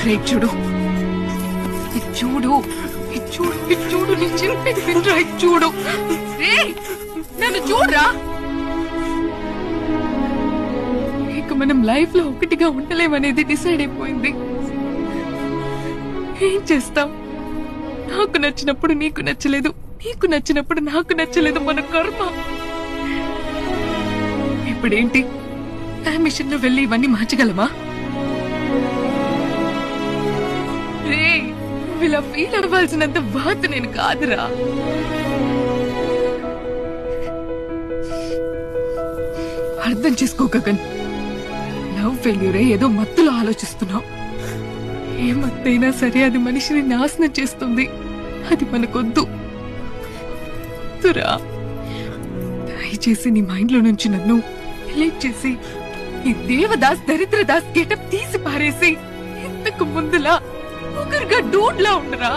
రేయ్ చూడు, ఇది చూడు, ఇది చూడు, ఇది చూడు, నీ చింపేది వినరా, ఇది చూడు. రేయ్ నన్ను చూడరా. ఇక మనం లైఫ్ లో ఒకటిగా ఉండలేమనేది డిసైడ్ అయిపోయింది. ఏం చేస్తాం? నాకు నచ్చినప్పుడు నీకు నచ్చలేదు, నీకు నచ్చినప్పుడు నాకు నచ్చలేదు. మన కర్మ. ఇప్పుడేంటి, టైం మిషన్ లో వెళ్ళి ఇవన్నీ మార్చగలమా? రే, ఇలా ఫీల్ అవ్వాల్సినంత బాధ నేను కాదురా. అర్థం చేసుకో గగన్, లవ్ ఫెయిల్యూరే ఏదో మత్తులో ఆలోచిస్తున్నావు. ఏ మత్తైనా సరే అది మనిషిని నాశనం చేస్తుంది. అది మనకొద్దు. దయచేసి నీ మైండ్ లో నుంచి నన్ను డిలీట్ చేసి ఈ దేవదాస్ దరిద్రదాస్ గెటప్ తీసి పారేసి ఇంతకు ముందులా ఒకరిగా డూడ్ లా ఉండరా.